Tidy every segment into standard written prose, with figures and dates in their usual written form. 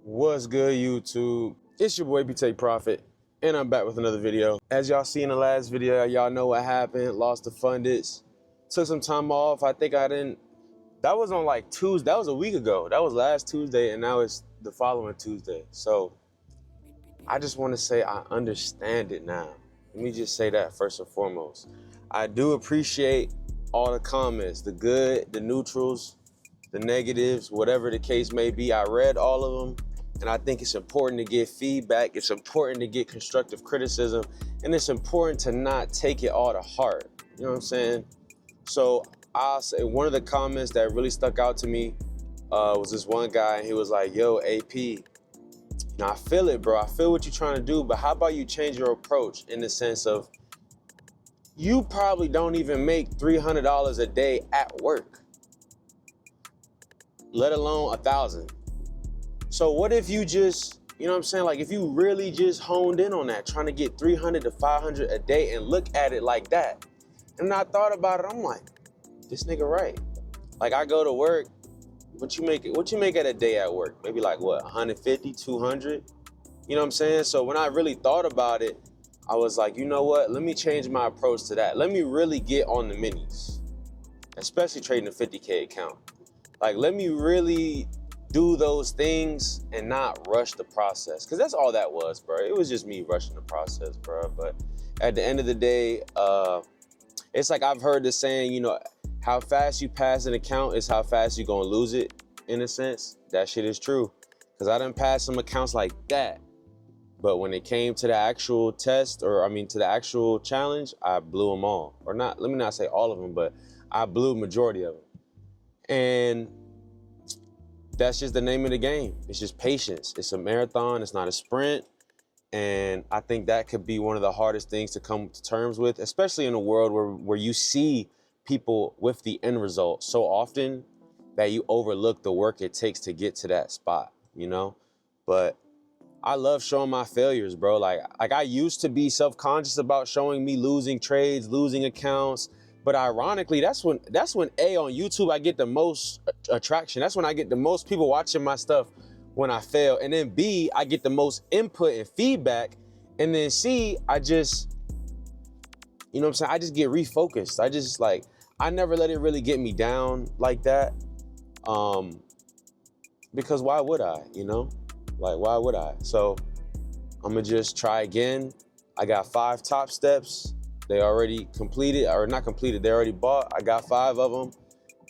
What's good, YouTube? It's your boy ApTakeProfit, and I'm back with another video. As y'all see in the last video, y'all know what happened. Lost the fundits. Took some time off. I think I didn't. That was on like Tuesday. That was a week ago. That was last Tuesday, and now it's the following Tuesday. So I just want to say I understand it now. Let me just say that first and foremost. I do appreciate all the comments, the good, the neutrals, the negatives, whatever the case may be. I read all of them. And I think it's important to get feedback. It's important to get constructive criticism. And it's important to not take it all to heart. You know what I'm saying? So I'll say one of the comments that really stuck out to me was this one guy. And he was like, yo, AP, now I feel it, bro. I feel what you're trying to do. But how about you change your approach in the sense of you probably don't even make $300 a day at work, let alone 1,000. So what if you just, you know what I'm saying? Like if you really just honed in on that, trying to get 300 to 500 a day and look at it like that. And I thought about it, I'm like, this nigga right. Like I go to work, what you make at a day at work? Maybe like what, 150, 200? You know what I'm saying? So when I really thought about it, I was like, you know what? Let me change my approach to that. Let me really get on the minis, especially trading a 50K account. Like let me really do those things and not rush the process. Cause that's all that was, bro. It was just me rushing the process, bro. But at the end of the day, it's like I've heard the saying, you know, how fast you pass an account is how fast you're gonna lose it, in a sense. That shit is true. Cause I done passed some accounts like that. But when it came to the actual test, or I mean to the actual challenge, I blew them all. Or not, let me not say all of them, but I blew majority of them. And that's just the name of the game. It's just patience. It's a marathon. It's not a sprint. And I think that could be one of the hardest things to come to terms with, especially in a world where you see people with the end result so often that you overlook the work it takes to get to that spot, you know? But I love showing my failures, bro. Like I used to be self-conscious about showing me losing trades, losing accounts. But ironically, that's when A, on YouTube, I get the most attraction. That's when I get the most people watching my stuff when I fail. And then B, I get the most input and feedback. And then C, I just, you know what I'm saying? I just get refocused. I just like, I never let it really get me down like that. Because why would I, you know? Like, why would I? So I'm gonna just try again. I got 5 top steps. They already completed, or not completed, they already bought. I got 5 of them,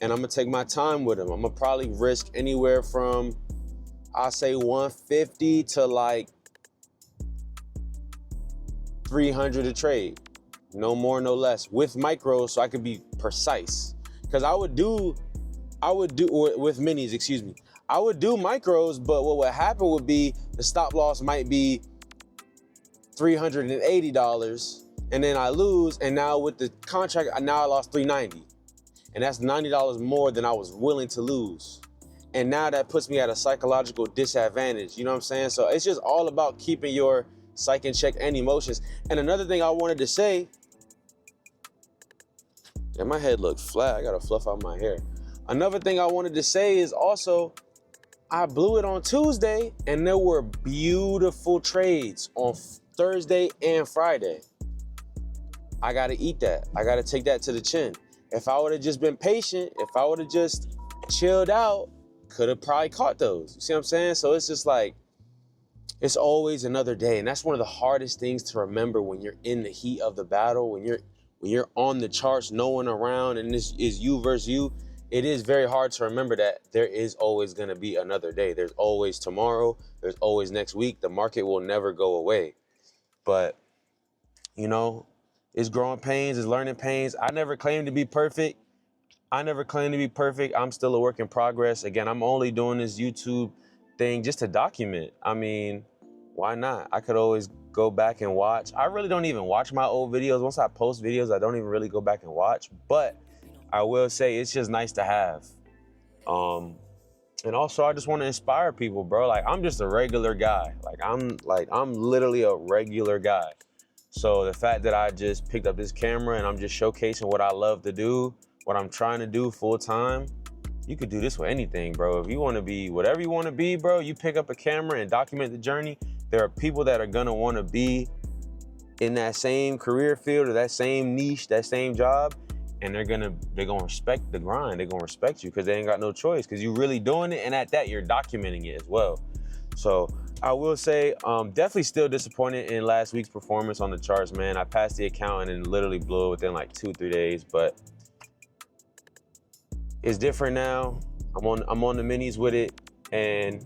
and I'm gonna take my time with them. I'm gonna probably risk anywhere from, I'll say 150 to like 300 a trade. No more, no less, with micros, so I could be precise. Cause I would do, with minis, excuse me. I would do micros, but what would happen would be the stop loss might be $380. And then I lose, and now with the contract, now I lost $390. And that's $90 more than I was willing to lose. And now that puts me at a psychological disadvantage, you know what I'm saying? So it's just all about keeping your psyche in check and emotions. And another thing I wanted to say, yeah, my head looks flat, I gotta fluff out my hair. Another thing I wanted to say is also, I blew it on Tuesday, and there were beautiful trades on Thursday and Friday. I gotta eat that. I gotta take that to the chin. If I would have just been patient, if I would have just chilled out, could have probably caught those. You see what I'm saying? So it's just like, it's always another day. And that's one of the hardest things to remember when you're in the heat of the battle, when you're on the charts, no one around, and this is you versus you. It is very hard to remember that there is always gonna be another day. There's always tomorrow. There's always next week. The market will never go away. But, you know, it's growing pains, it's learning pains. I never claimed to be perfect. I'm still a work in progress. Again, I'm only doing this YouTube thing just to document. I mean, why not? I could always go back and watch. I really don't even watch my old videos. Once I post videos, I don't even really go back and watch. But I will say it's just nice to have. And also I just want to inspire people, bro. Like I'm just a regular guy. I'm literally a regular guy. So the fact that I just picked up this camera and I'm just showcasing what I love to do, what I'm trying to do full time, You could do this with anything, bro. If you want to be whatever you want to be, bro, you pick up a camera and document the journey. There are people that are gonna want to be in that same career field or that same niche, that same job, and they're gonna respect the grind. They're gonna respect you because they ain't got no choice, because you really doing it, and at that, you're documenting it as well. So I will say, definitely still disappointed in last week's performance on the charts, man. I passed the account and literally blew it within like 2-3 days, but it's different now. I'm on the minis with it, and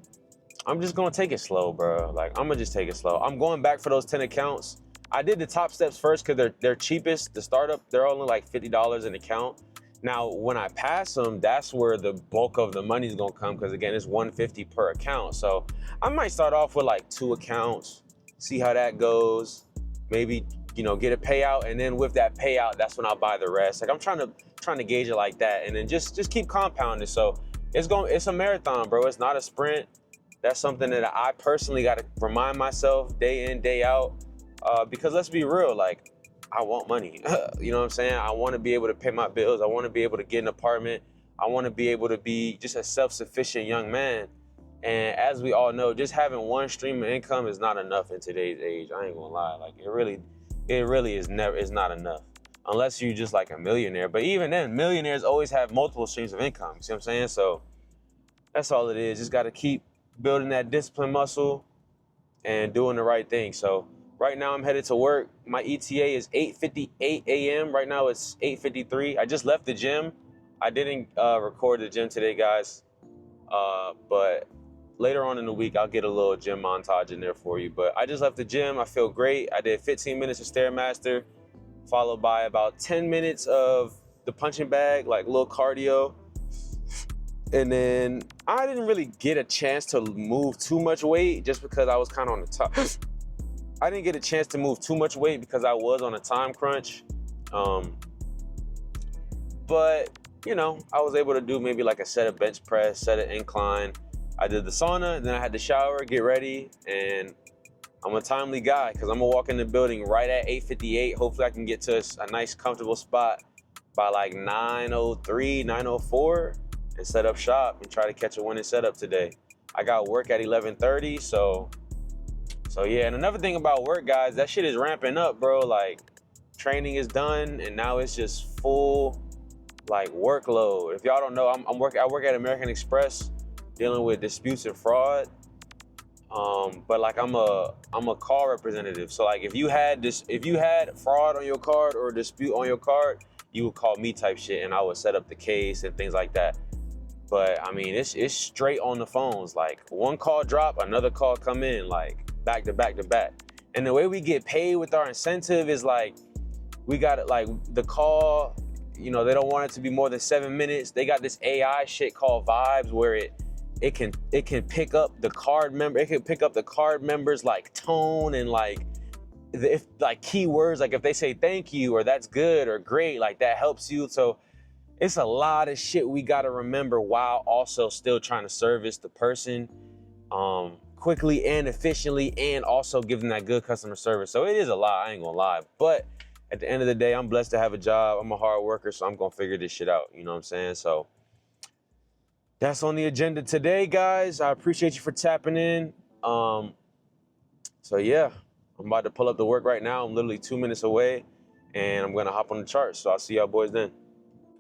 I'm just gonna take it slow, bro. Like, I'm gonna just take it slow. I'm going back for those 10 accounts. I did the top steps first because they're cheapest. The startup, they're only like $50 an account. Now, when I pass them, that's where the bulk of the money is gonna come, because again, it's $150 per account. So I might start off with like 2 accounts, see how that goes. Maybe, you know, get a payout, and then with that payout, that's when I'll buy the rest. Like, I'm trying to gauge it like that, and then just keep compounding. So it's a marathon, bro. It's not a sprint. That's something that I personally got to remind myself day in, day out, because let's be real, like, I want money. You know what I'm saying? I want to be able to pay my bills. I want to be able to get an apartment. I want to be able to be just a self-sufficient young man. And as we all know, just having one stream of income is not enough in today's age. I ain't gonna lie. Like, it really is not enough. Unless you're just like a millionaire. But even then, millionaires always have multiple streams of income. You see what I'm saying? So that's all it is. Just got to keep building that discipline muscle and doing the right thing. So right now I'm headed to work. My ETA is 8:58 a.m. Right now it's 8:53. I just left the gym. I didn't record the gym today, guys. But later on in the week, I'll get a little gym montage in there for you. But I just left the gym. I feel great. I did 15 minutes of Stairmaster, followed by about 10 minutes of the punching bag, like little cardio. And then I didn't really get a chance to move too much weight just because I was kind of on the top. I didn't get a chance to move too much weight because I was on a time crunch. But, you know, I was able to do maybe like a set of bench press, set of incline. I did the sauna, then I had to shower, get ready, and I'm a timely guy because I'm gonna walk in the building right at 8:58. Hopefully I can get to a nice, comfortable spot by like 9:03, 9:04 and set up shop and try to catch a winning setup today. I got work at 11:30, so yeah. And another thing about work, guys, that shit is ramping up, bro. Like, training is done, and now it's just full, like, workload. If y'all don't know, I work at American Express dealing with disputes and fraud. But like, I'm a call representative. So like, if you had fraud on your card or a dispute on your card, you would call me type shit, and I would set up the case and things like that. But I mean, it's straight on the phones. Like, one call drop, another call come in, like back to back to back. And the way we get paid with our incentive is like, we got it, like, the call, you know, they don't want it to be more than 7 minutes. They got this AI shit called Vibes where it can pick up the card member. It can pick up the card members, like, tone and like, if like keywords, like if they say thank you or that's good or great, like that helps you. So it's a lot of shit we got to remember while also still trying to service the person quickly and efficiently, and also give them that good customer service. So it is a lot, I ain't gonna lie. But at the end of the day, I'm blessed to have a job. I'm a hard worker, so I'm gonna figure this shit out. You know what I'm saying? So that's on the agenda today, guys. I appreciate you for tapping in. So yeah, I'm about to pull up to work right now. I'm literally 2 minutes away, and I'm gonna hop on the charts. So I'll see y'all boys then.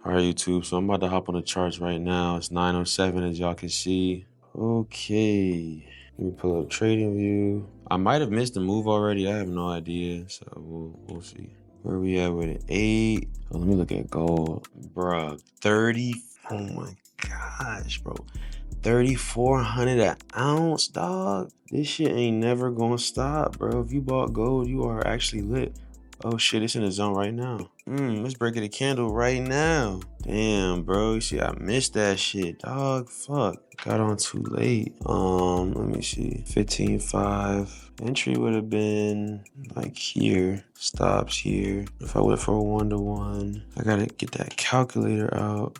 All right, YouTube. So I'm about to hop on the charts right now. It's 9:07, as y'all can see. Okay, let me pull up trading view. I might have missed the move already. I have no idea. So we'll see. Where we at with it? 8. Oh, let me look at gold, bruh. 30. Oh my gosh, bro. 3,400 an ounce, dog. This shit ain't never gonna stop, bro. If you bought gold, you are actually lit. Oh shit, it's in the zone right now. Let's break it a candle right now. Damn, bro. You see, I missed that shit, dog. Fuck. Got on too late. Let me see. 15.5. Entry would have been like here. Stops here. If I went for a 1-to-1, I gotta get that calculator out.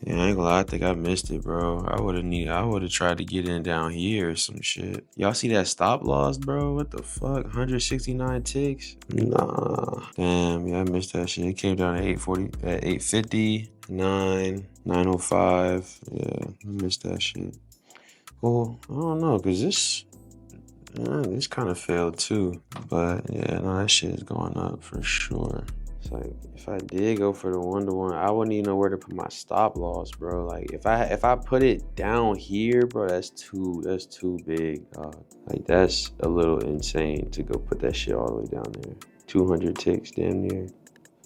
Yeah, I ain't gonna lie, I think I missed it, bro. I would've tried to get in down here or some shit. Y'all see that stop loss, bro? What the fuck? 169 ticks? Nah. Damn, yeah, I missed that shit. It came down at 850. 9:05. Yeah, I missed that shit. Well, I don't know, cause this kind of failed too. But yeah, no, that shit is going up for sure. It's like if I did go for the 1-to-1, I wouldn't even know where to put my stop loss, bro. Like if I put it down here, bro, that's too big. Like that's a little insane to go put that shit all the way down there. 200 ticks, damn near.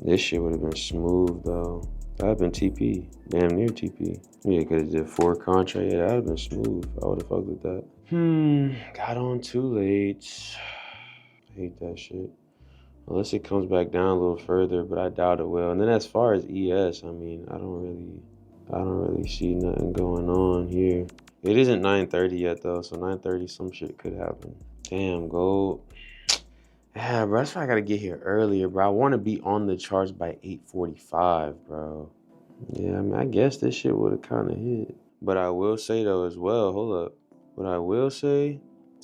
This shit would have been smooth though. That'd have been TP, damn near TP. Yeah, cause it did 4 contract. Yeah, that'd have been smooth. I would have fucked with that. Got on too late. I hate that shit. Unless it comes back down a little further, but I doubt it will. And then as far as ES, I mean, I don't really see nothing going on here. It isn't 9:30 yet though, so 9:30 some shit could happen. Damn, gold. Yeah, bro, that's why I gotta get here earlier, bro. I want to be on the charts by 8:45, bro. Yeah, I mean, I guess this shit would have kind of hit. But I will say though as well, hold up. What I will say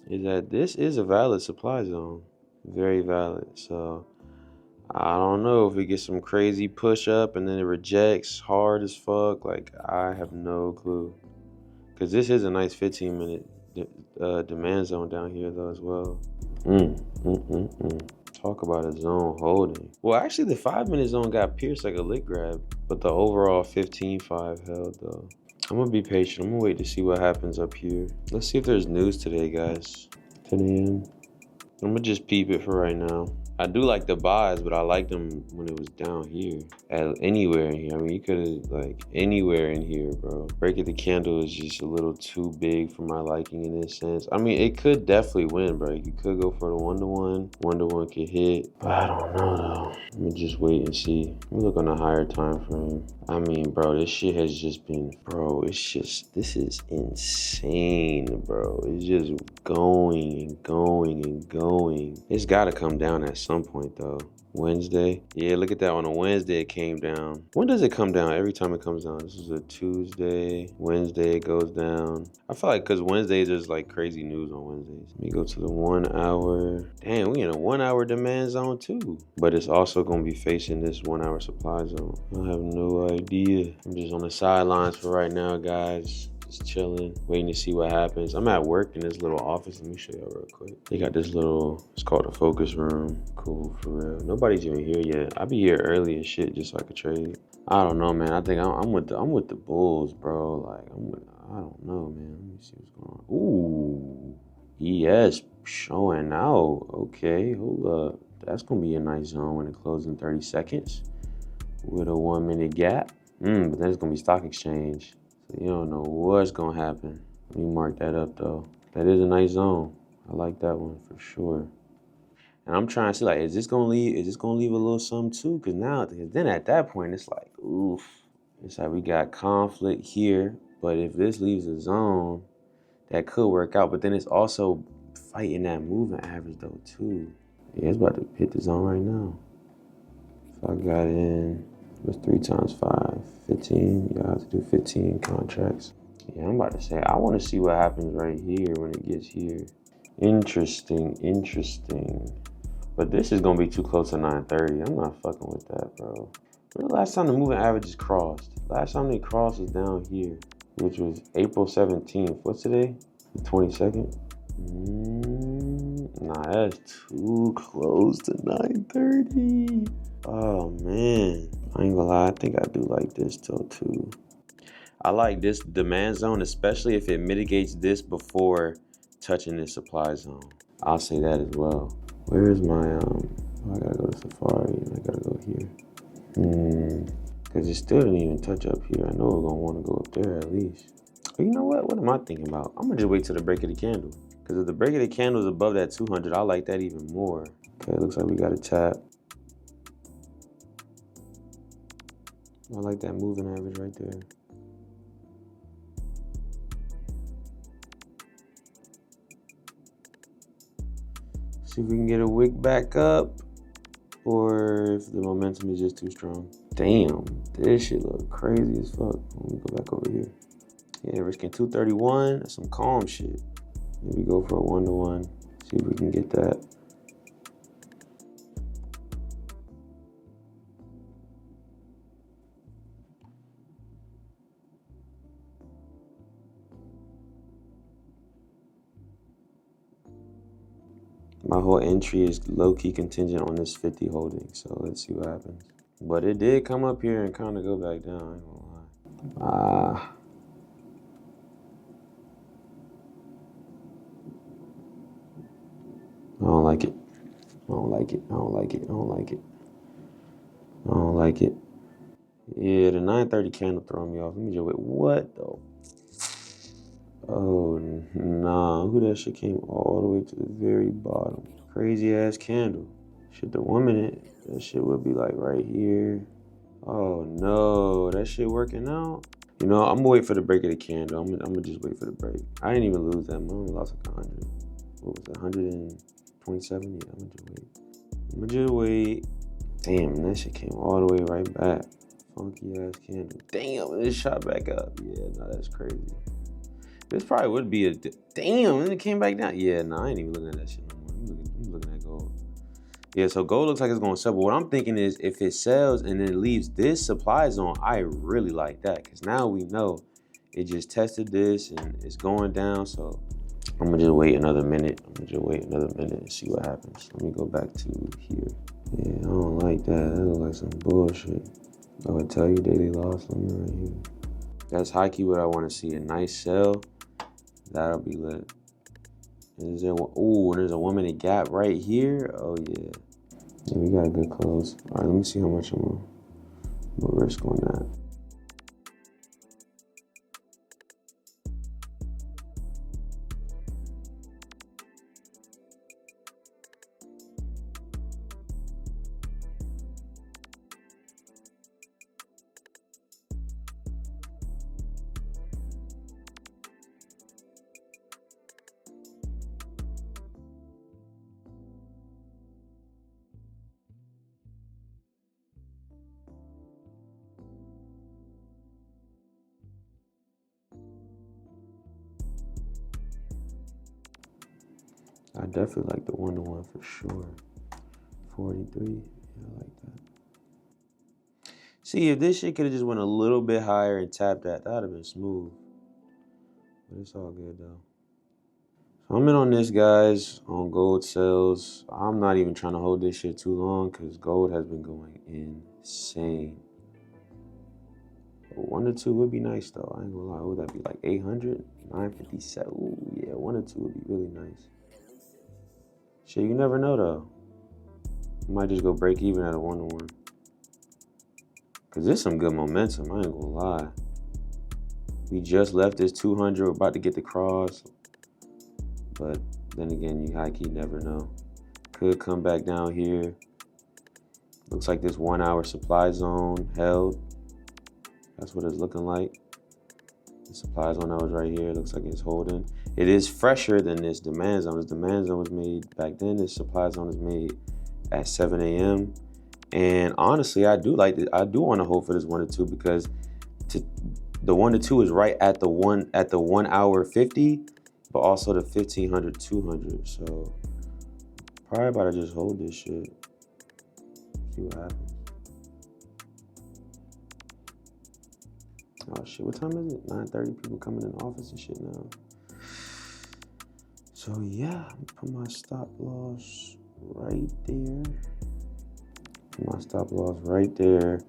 is that this is a valid supply zone. Very valid. So I don't know if we get some crazy push up and then it rejects hard as fuck. Like I have no clue. Cause this is a nice 15-minute demand zone down here though as well. Talk about a zone holding. Well, actually the 5-minute zone got pierced like a lick grab, but the overall 15.5 held though. I'm gonna be patient. I'm gonna wait to see what happens up here. Let's see if there's news today, guys. 10 a.m. I'm gonna just peep it for right now. I do like the buys, but I liked them when it was down here. Anywhere in here. I mean, you could have, like, anywhere in here, bro. Break of the candle is just a little too big for my liking in this sense. I mean, it could definitely win, bro. You could go for the 1-to-1. 1-to-1 could hit. But I don't know, though. Let me just wait and see. Let me look on a higher time frame. I mean, bro, this shit has just been, bro, this is insane, bro. It's just going and going and going. It's gotta come down at some point though. Wednesday. Yeah, look at that. On a Wednesday it came down. When does it come down? Every time it comes down. This is a Tuesday. Wednesday it goes down. I feel like because Wednesdays there's like crazy news on Wednesdays. Let me go to the 1 hour. Damn, we in a 1 hour demand zone too. But it's also gonna be facing this 1 hour supply zone. I have no idea. I'm just on the sidelines for right now, guys. Just chilling, waiting to see what happens. I'm at work in this little office. Let me show y'all real quick. They got this little, it's called a focus room. Cool, for real. Nobody's even here yet. I'll be here early as shit just so I could trade. I don't know, man. I think I'm with the Bulls, bro. Like I don't know, man. Let me see what's going on. Ooh, ES showing out. Okay, hold up. That's gonna be a nice zone when it closes in 30 seconds with a 1 minute gap. But then it's gonna be stock exchange. So you don't know what's gonna happen. Let me mark that up though. That is a nice zone. I like that one for sure. And I'm trying to see, like, is this gonna leave a little something too? Cause then at that point it's like, oof. It's like we got conflict here, but if this leaves a zone, that could work out. But then it's also fighting that moving average though too. Yeah, it's about to hit the zone right now. If I got in, what's 3 times 5? 15. You have to do 15 contracts. Yeah, I'm about to say, I want to see what happens right here when it gets here. Interesting. But this is going to be too close to 9:30. I'm not fucking with that, bro. When the last time the moving averages crossed? Last time they crossed was down here, which was April 17th. What's today? The 22nd? Nah, that's too close to 9:30. Oh, man. I ain't gonna lie, I think I do like this though too. I like this demand zone, especially if it mitigates this before touching this supply zone. I'll say that as well. Where is my, I gotta go to Safari and I gotta go here. Cause it still didn't even touch up here. I know we're gonna wanna go up there at least. But you know what? What am I thinking about? I'm gonna just wait till the break of the candle. Cause if the break of the candle is above that 200, I like that even more. Okay, it looks like we got a tap. I like that moving average right there. See if we can get a wick back up or if the momentum is just too strong. Damn, this shit look crazy as fuck. Let me go back over here. Yeah, risking 231. That's some calm shit. Maybe go for a 1-to-1. See if we can get that. My whole entry is low-key contingent on this 50 holding, so let's see what happens. But it did come up here and kind of go back down, I ain't gonna lie. I don't like it. I don't like it. I don't like it. I don't like it. I don't like it. Yeah, the 930 candle throwing me off. Let me just wait. What though? Oh, nah. Who that shit came all the way to the very bottom? Crazy ass candle. Shit, the woman, that shit would be like right here. Oh no, that shit working out. You know, I'm gonna wait for the break of the candle. I'm gonna just wait for the break. I didn't even lose that much. I only lost like 100. What was it, 127? Yeah, I'm gonna just wait. I'm gonna just wait. Damn, that shit came all the way right back. Funky ass candle. Damn, it shot back up. Yeah, no, that's crazy. This probably would be a damn, and it came back down. Yeah, no, I ain't even looking at that shit no more. I'm looking at gold. Yeah, so gold looks like it's gonna sell. But what I'm thinking is if it sells and then leaves this supply zone, I really like that. Cause now we know it just tested this and it's going down. So I'm gonna just wait another minute. And see what happens. Let me go back to here. Yeah, I don't like that. That looks like some bullshit. I would tell you daily loss. Let me right here. That's high key what I want to see. A nice sell. That'll be lit. Is there? Ooh, there's a 1 minute gap right here. Oh yeah. Yeah, we got a good close. All right, let me see how much I'm gonna risk on that. I definitely like the 1-to-1 for sure. 43, yeah, I like that. See, if this shit could have just went a little bit higher and tapped that would have been smooth. But it's all good though. So I'm in on this, guys, on gold sales. I'm not even trying to hold this shit too long because gold has been going insane. 1 or 2 would be nice though. I ain't gonna lie. Would that be like 800, 957? Ooh, yeah, 1 or 2 would be really nice. Shit, you never know though. I might just go break even at a 1-to-1. Cause there's some good momentum. I ain't gonna lie. We just left this 200. We're about to get the cross, but then again, you high key never know. Could come back down here. Looks like this 1 hour supply zone held. That's what it's looking like. The supply zone that was right here looks like it's holding. It is fresher than this demand zone. This demand zone was made back then. This supply zone is made at 7 a.m. And honestly, I do like it. I do want to hold for this 1 to 2 because the 1 to 2 is right at the 1 hour 50, but also the 1500, 200. So probably about to just hold this shit. See what happens. Oh shit, what time is it? 9:30, people coming in the office and shit now. So yeah, put my stop loss right there. Put my stop loss right there.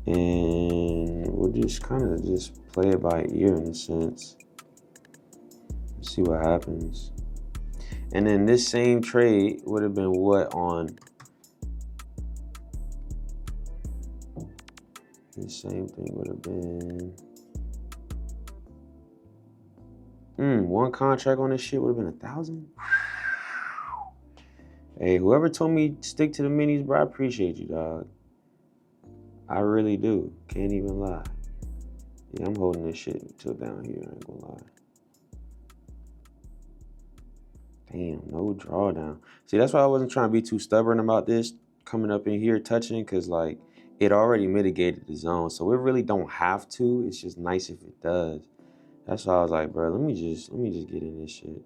And we'll just kind of just play it by ear in a sense. See what happens. And then this same trade would have been what on the same thing would have been one contract on this shit would have been 1,000. Hey, whoever told me stick to the minis, bro, I appreciate you, dog. I really do. Can't even lie. Yeah, I'm holding this shit until down here, I ain't gonna lie. Damn, no drawdown. See, that's why I wasn't trying to be too stubborn about this coming up in here touching, because like it already mitigated the zone, so it really don't have to. It's just nice if it does. That's why I was like, bro, let me just get in this shit.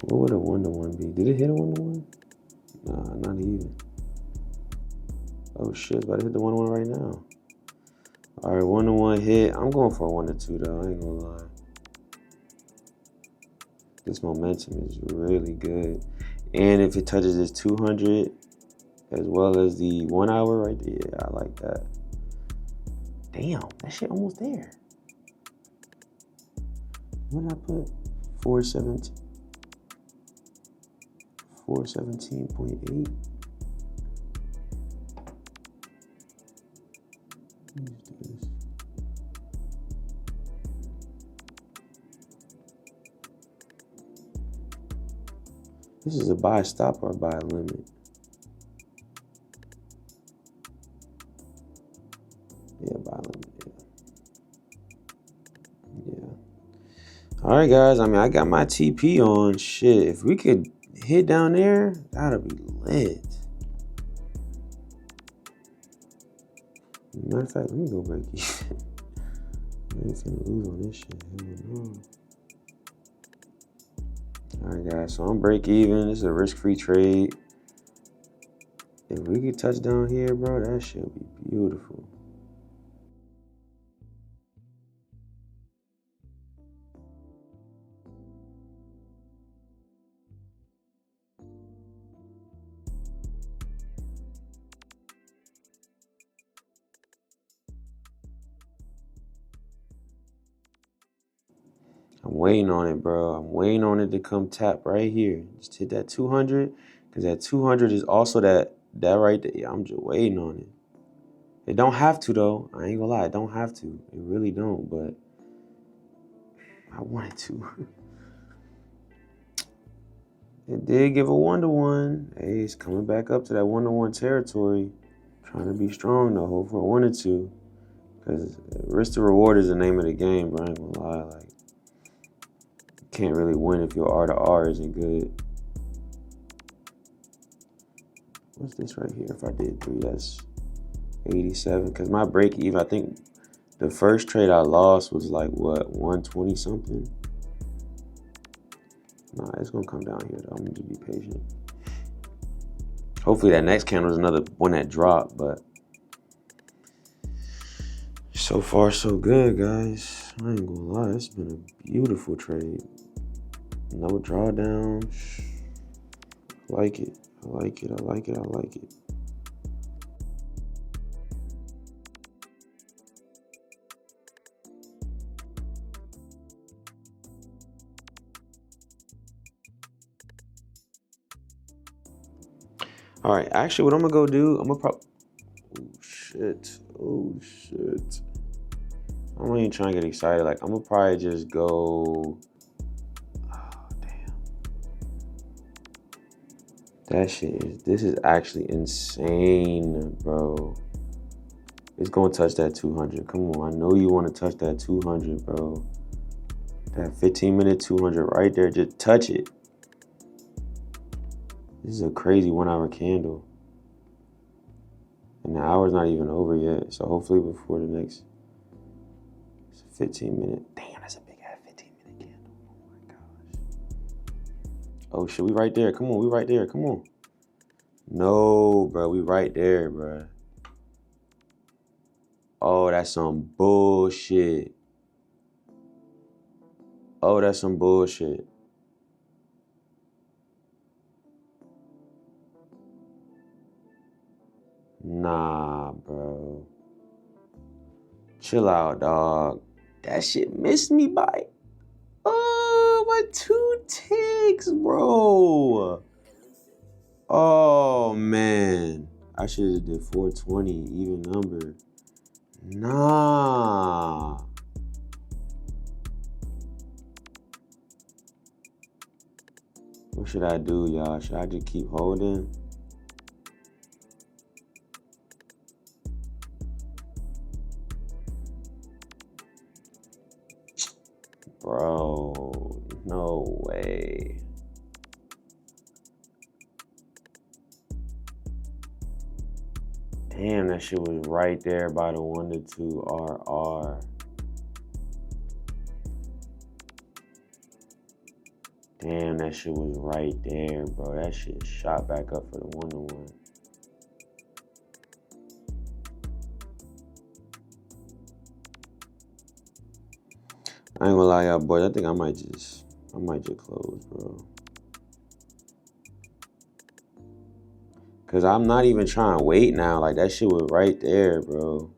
What would a 1-to-1 be? Did it hit a 1-to-1? Nah, not even. Oh shit, it's about to hit the 1-to-1 right now. All right, 1-to-1 hit. I'm going for a 1-to-2 though. I ain't gonna lie. This momentum is really good. And if it touches this 200 as well as the 1 hour right there, yeah, I like that. Damn, that shit almost there. What did I put? 417.8. This is a buy stop or buy limit. Yeah, buy limit. Yeah. All right, guys. I mean, I got my TP on. Shit, if we could hit down there, that'd be lit. Matter of fact, let me go break even. I ain't finna lose on this shit. No. All right, guys. So I'm break even. This is a risk-free trade. If we could touch down here, bro, that shit would be beautiful. I'm waiting on it, bro. I'm waiting on it to come tap right here. Just hit that 200, because that 200 is also that right there. Yeah, I'm just waiting on it. It don't have to, though. I ain't gonna lie. It don't have to. It really don't, but I want it to. It did give a 1-to-1. Hey, it's coming back up to that 1-to-1 territory. Trying to be strong, though. Hopefully I wanted to. Because risk to reward is the name of the game, bro. I ain't gonna lie. Like, you can't really win if your R to R isn't good. What's this right here? If I did 3, that's 87. Because my break even, I think the first trade I lost was like, what, 120 something? Nah, it's going to come down here, though. I'm going to be patient. Hopefully that next candle is another one that dropped, but so far so good, guys. I ain't gonna lie, it's been a beautiful trade. No drawdowns. I like it. I like it. I like it. I like it. All right, actually, what I'm gonna go do, I'm gonna probably. Oh shit. I'm not even trying to get excited. Like, I'm gonna probably just go. Oh damn. That shit is. This is actually insane, bro. It's gonna touch that 200. Come on, I know you want to touch that 200, bro. That 15-minute 200 right there. Just touch it. This is a crazy 1 hour candle. And the hour's not even over yet. So hopefully before the next 15-minute. Damn, that's a big ass 15-minute candle. Oh my gosh. Oh shit, we right there. Come on, we right there. Come on. No, bro, we right there, bro. Oh, that's some bullshit. Oh, that's some bullshit. Nah, bro. Chill out, dog. That shit missed me by, oh, my 2 ticks, bro. Oh, man. I should have did 420, even number. Nah. What should I do, y'all? Should I just keep holding? Bro, no way. Damn, that shit was right there by the 1-to-2 RR. Damn, that shit was right there, bro. That shit shot back up for the 1-to-1. I ain't gonna lie, y'all boys. I think I might just close, bro. Cause I'm not even trying to wait now. Like, that shit was right there, bro.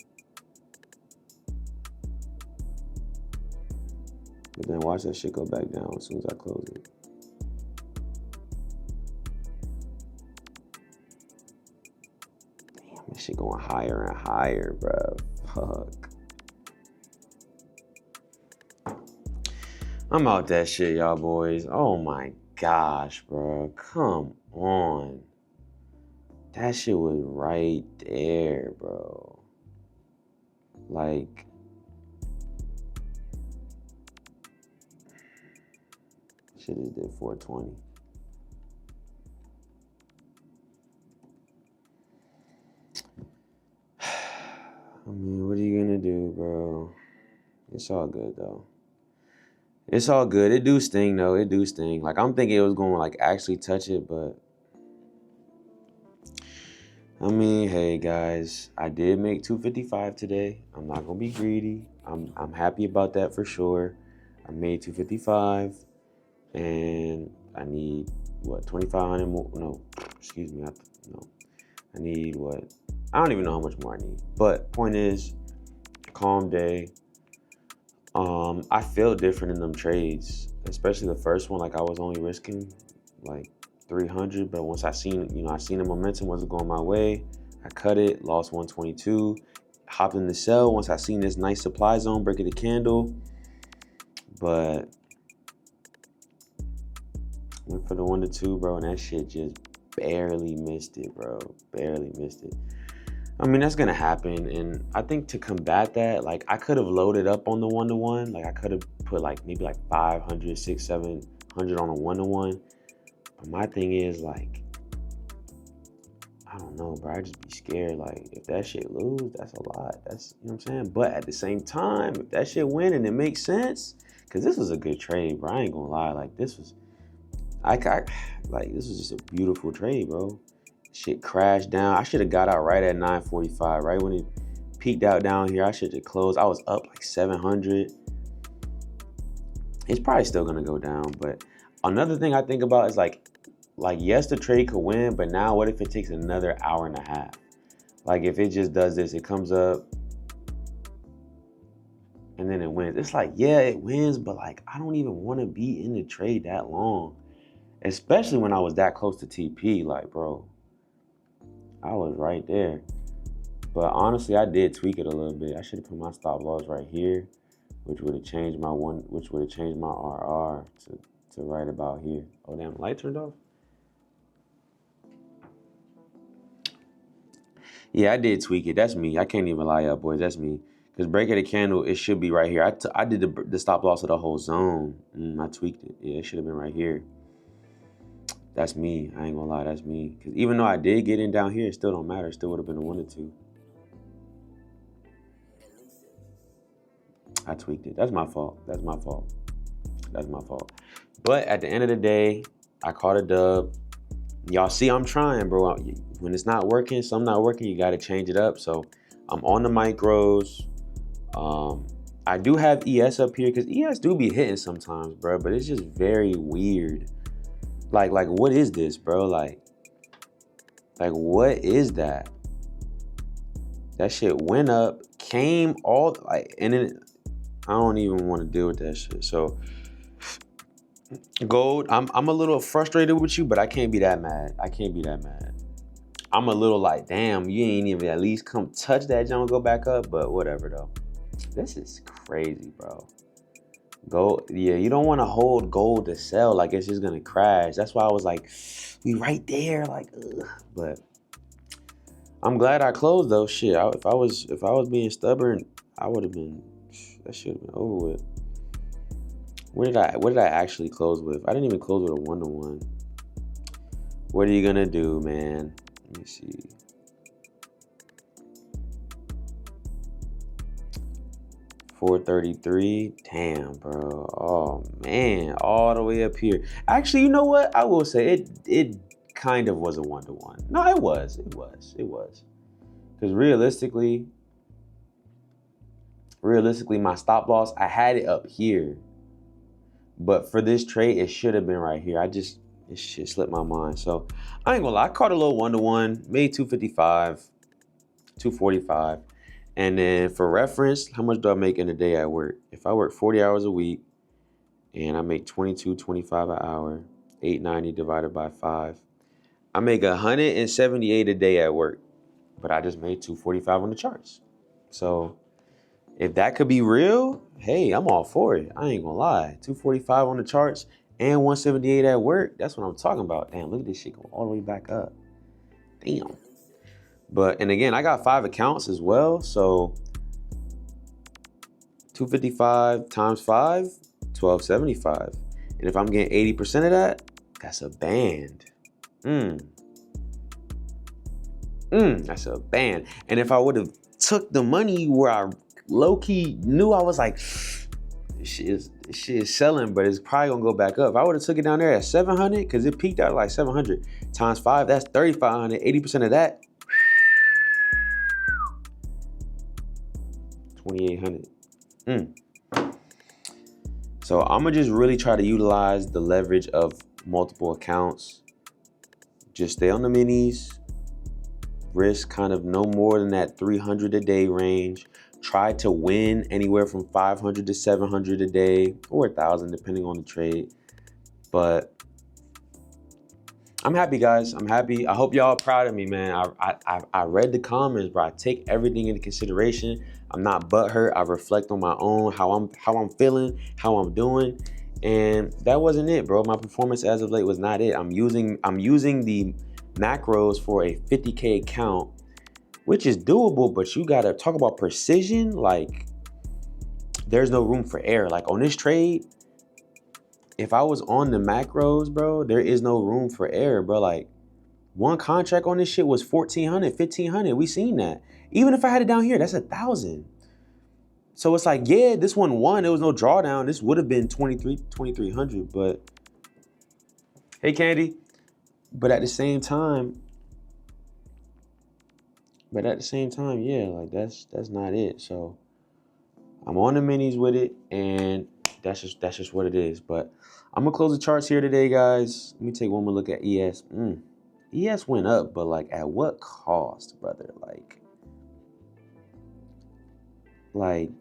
But then watch that shit go back down as soon as I close it. Damn, that shit going higher and higher, bro. Fuck. I'm out that shit, y'all boys. Oh my gosh, bro. Come on. That shit was right there, bro. Like, shit just did 420. I mean, what are you gonna do, bro? It's all good, though. It's all good. It do sting, though. It do sting. Like, I'm thinking it was going to, like, actually touch it, but... I mean, hey, guys. I did make 255 today. I'm not going to be greedy. I'm happy about that for sure. I made 255. And I need, what, 2,500 more? No, excuse me. No. I need, what? I don't even know how much more I need. But point is, calm day. I feel different in them trades, especially the first one. Like, I was only risking like 300, but once I seen the momentum wasn't going my way, I cut it, lost 122, hopped in the sell once I seen this nice supply zone break of the candle, but went for the 1-to-2, bro, and that shit just barely missed it, bro. Barely missed it. I mean, that's gonna happen, and I think to combat that, like, I could have loaded up on the 1-to-1. Like, I could have put like maybe like 500, 600, 700 on a 1-to-1. But my thing is, like, I don't know, bro. I just be scared. Like, if that shit lose, that's a lot. That's, you know what I'm saying? But at the same time, if that shit win and it makes sense, because this was a good trade, bro. I ain't gonna lie. Like, this was, this was just a beautiful trade, bro. Shit crashed down. I should have got out right at 9:45, right when it peaked out down here. I should have closed. I was up like 700. It's probably still gonna go down, but another thing I think about is like yes, the trade could win, but now what if it takes another hour and a half? Like, if it just does this, it comes up and then it wins. It's like, yeah, it wins, but like, I don't even want to be in the trade that long, especially when I was that close to TP. Like, bro, I was right there. But honestly, I did tweak it a little bit. I should have put my stop loss right here, which would have changed my RR to right about here. Oh damn, light turned off. Yeah, I did tweak it. That's me. I can't even lie up, boys. That's me. Because break of the candle, it should be right here. I did the stop loss of the whole zone. I tweaked it. Yeah, it should have been right here. That's me. I ain't gonna lie. That's me. Because even though I did get in down here, it still don't matter. It still would have been a 1-to-2. I tweaked it. That's my fault. That's my fault. That's my fault. But at the end of the day, I caught a dub. Y'all see I'm trying, bro. When it's not working, something not working, you got to change it up. So I'm on the micros. I do have ES up here because ES do be hitting sometimes, bro. But it's just very weird. Like what is this, bro? Like what is that? That shit went up, came all like, and then I don't even want to deal with that shit. So gold, I'm a little frustrated with you, but I can't be that mad. I can't be that mad. I'm a little like, damn, you ain't even at least come touch that jump, go back up, but whatever though. This is crazy, bro. Gold, yeah, you don't want to hold gold to sell like it's just gonna crash. That's why I was like, we right there, like, ugh. But I'm glad I closed though. Shit, if I was being stubborn, I would have been. That should have been over with. What did I actually close with? I didn't even close with a 1-to-1. What are you gonna do, man? Let me see. 433. Damn, bro. Oh man, all the way up here. Actually, you know what? I will say it kind of was a 1-to-1. No, it was. Because realistically, my stop loss, I had it up here. But for this trade, it should have been right here. It shit slipped my mind. So I ain't gonna lie, I caught a little 1-to-1, made 255, 245. And then for reference, how much do I make in a day at work? If I work 40 hours a week and I make $22.25 an hour, 890 divided by 5, I make 178 a day at work. But I just made 245 on the charts. So if that could be real, hey, I'm all for it. I ain't gonna lie. 245 on the charts and 178 at work. That's what I'm talking about. Damn, look at this shit go all the way back up. Damn. But, and again, I got 5 accounts as well. So 255 times 5, 1275. And if I'm getting 80% of that, that's a band. That's a band. And if I would have took the money where I low-key knew, I was like, this shit is selling, but it's probably gonna go back up. If I would have took it down there at 700, because it peaked out at like 700 times 5, that's 3,500. 80% of that, 2,800. So I'm gonna just really try to utilize the leverage of multiple accounts. Just stay on the minis. Risk kind of no more than that 300 a day range. Try to win anywhere from 500 to 700 a day or 1,000 depending on the trade. But I'm happy, guys. I'm happy. I hope y'all are proud of me, man. I read the comments, bro. I take everything into consideration. I'm not butthurt. I reflect on my own, how I'm feeling, how I'm doing. And that wasn't it, bro. My performance as of late was not it. I'm using the macros for a 50K account, which is doable, but you gotta talk about precision. Like, there's no room for error. Like on this trade, if I was on the macros, bro, there is no room for error, bro. Like, one contract on this shit was 1,400, 1,500. We seen that. Even if I had it down here, that's 1,000. So it's like, yeah, this one won. There was no drawdown. This would have been 2,300. But hey, Candy. But at the same time, yeah, like that's not it. So I'm on the minis with it, and that's just what it is. But I'm gonna close the charts here today, guys. Let me take one more look at ES. ES went up, but like at what cost, brother? Like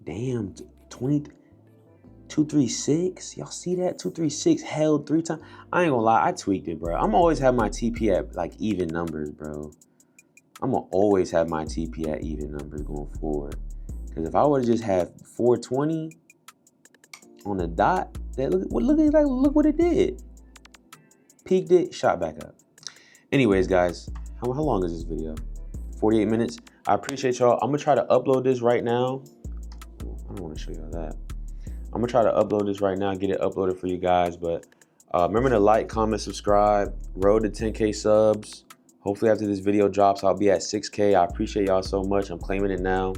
damn, 236. Y'all see that? 236 held 3 times. I ain't gonna lie, I tweaked it, bro. I'm always have my TP at like even numbers, bro. I'm gonna always have my TP at even numbers going forward. Because if I would have just had 420 on the dot, look what it did. Peaked it, shot back up. Anyways, guys, how long is this video? 48 minutes. I appreciate y'all. I'm gonna try to upload this right now. I don't want to show y'all that. I'm gonna try to upload this right now, get it uploaded for you guys. But remember to like, comment, subscribe. Road to 10K subs. Hopefully after this video drops, I'll be at 6K. I appreciate y'all so much. I'm claiming it now.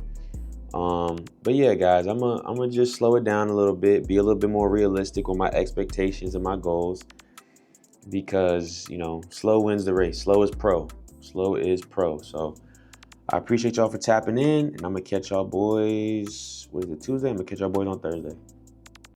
But yeah, guys, I'm gonna just slow it down a little bit, be a little bit more realistic with my expectations and my goals, because you know, slow wins the race. Slow is pro. Slow is pro. So I appreciate y'all for tapping in, and I'm gonna catch y'all boys. What is it, Tuesday? I'm gonna catch y'all boys on Thursday.